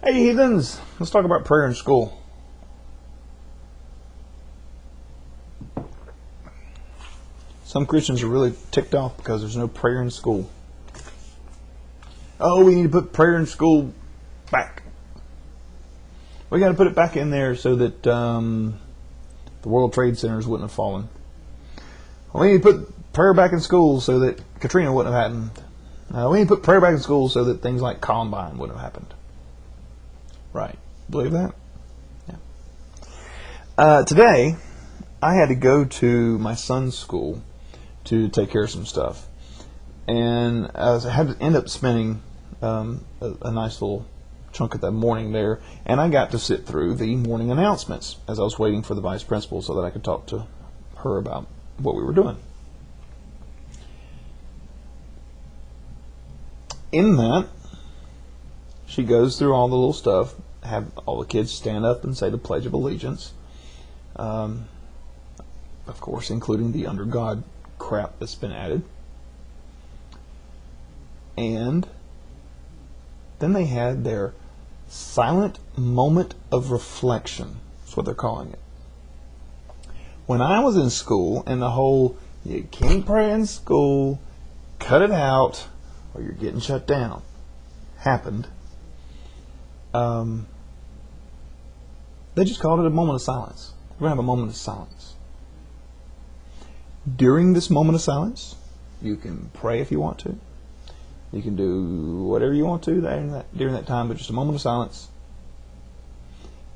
Hey heathens, let's talk about prayer in school. Some Christians are really ticked off because there's no prayer in school. Oh, we need to put prayer in school back. We got to put it back in there so that the World Trade Centers wouldn't have fallen. We need to put prayer back in school so that Katrina wouldn't have happened. We need to put prayer back in school so that things like Columbine wouldn't have happened. Right. Believe that? Yeah. Today, I had to go to my son's school to take care of some stuff. And I had to end up spending a nice little chunk of that morning there. And I got to sit through the morning announcements as I was waiting for the vice principal so that I could talk to her about what we were doing. In that, she goes through all the little stuff, have all the kids stand up and say the Pledge of Allegiance. Of course, including the under God crap that's been added. And then they had their silent moment of reflection. That's what they're calling it. When I was in school, and the whole, you can't pray in school, cut it out, or you're getting shut down, happened, they just called it a moment of silence. We're going to have a moment of silence. During this moment of silence, you can pray if you want to. You can do whatever you want to during that time, but just a moment of silence.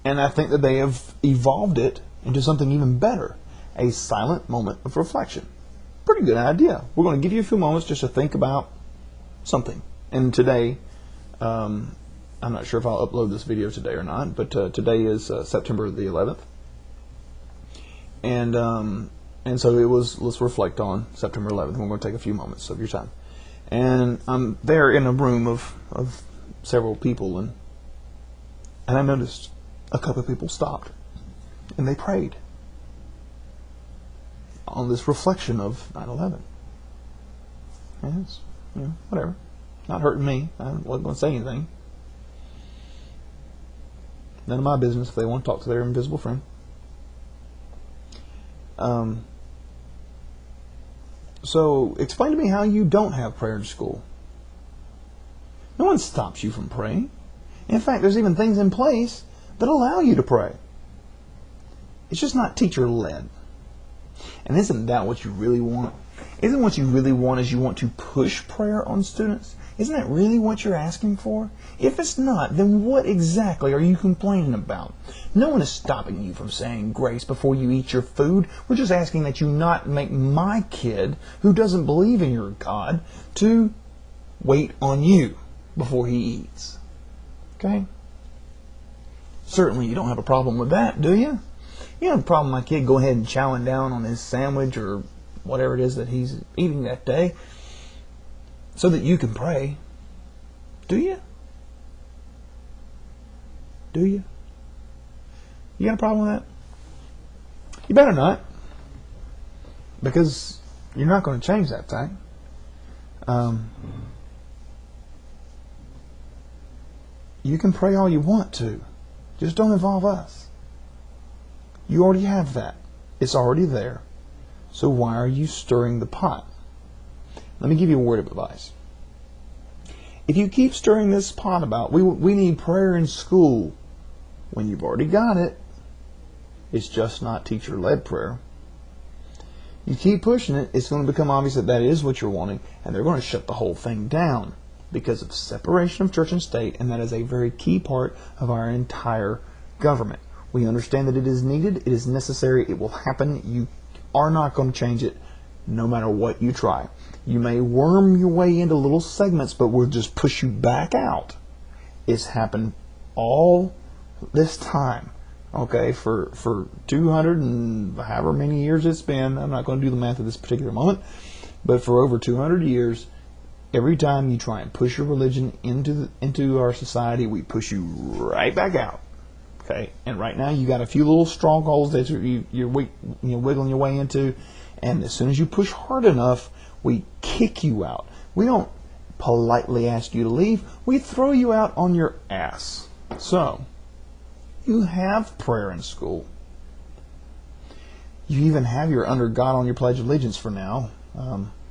And I think that they have evolved it into something even better. A silent moment of reflection. Pretty good idea. We're going to give you a few moments just to think about something. And today, I'm not sure if I'll upload this video today or not, but today is September the 11th. And so it was, let's reflect on September 11th. We're going to take a few moments of your time. And I'm there in a room of several people, and I noticed a couple of people stopped, and they prayed on this reflection of 9/11. And it's, whatever. Not hurting me. I wasn't going to say anything. None of my business if they want to talk to their invisible friend. So, explain to me how you don't have prayer in school. No one stops you from praying. In fact, there's even things in place that allow you to pray. It's just not teacher-led. And isn't that what you really want? Isn't what you really want is you want to push prayer on students? Isn't that really what you're asking for? If it's not, then what exactly are you complaining about? No one is stopping you from saying grace before you eat your food. We're just asking that you not make my kid, who doesn't believe in your God, to wait on you before he eats. Okay? Certainly you don't have a problem with that, do you? You don't have a problem with my kid go ahead and chowing down on his sandwich or whatever it is that he's eating that day so that you can pray. Do you? Do you? You got a problem with that? You better not. Because you're not going to change that fact. You can pray all you want to. Just don't involve us. You already have that. It's already there. So why are you stirring the pot? Let me give you a word of advice. If you keep stirring this pot about, we need prayer in school, when you've already got it, it's just not teacher-led prayer. You keep pushing it, it's going to become obvious that that is what you're wanting, and they're going to shut the whole thing down because of separation of church and state, and that is a very key part of our entire government. We understand that it is needed, it is necessary, it will happen. You are not going to change it no matter what you try. You may worm your way into little segments, but we'll just push you back out. It's happened all this time. Okay, for 200 and however many years it's been, I'm not going to do the math at this particular moment, but for over 200 years, every time you try and push your religion into our society, we push you right back out. Okay, and right now you got a few little strongholds that you're wiggling your way into, and as soon as you push hard enough, we kick you out. We don't politely ask you to leave. We throw you out on your ass. So, you have prayer in school. You even have your under God on your Pledge of Allegiance for now.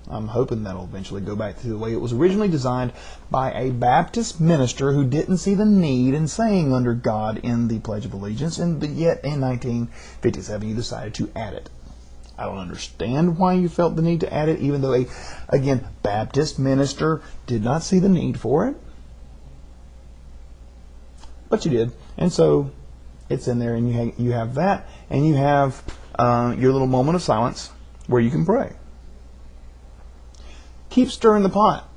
I'm hoping that'll eventually go back to the way it was originally designed by a Baptist minister who didn't see the need in saying under God in the Pledge of Allegiance, and yet in 1957 you decided to add it. I don't understand why you felt the need to add it, even though again, Baptist minister did not see the need for it. But you did. And so it's in there, and you have that, and you have your little moment of silence where you can pray. Keep stirring the pot.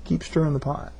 Keep stirring the pot.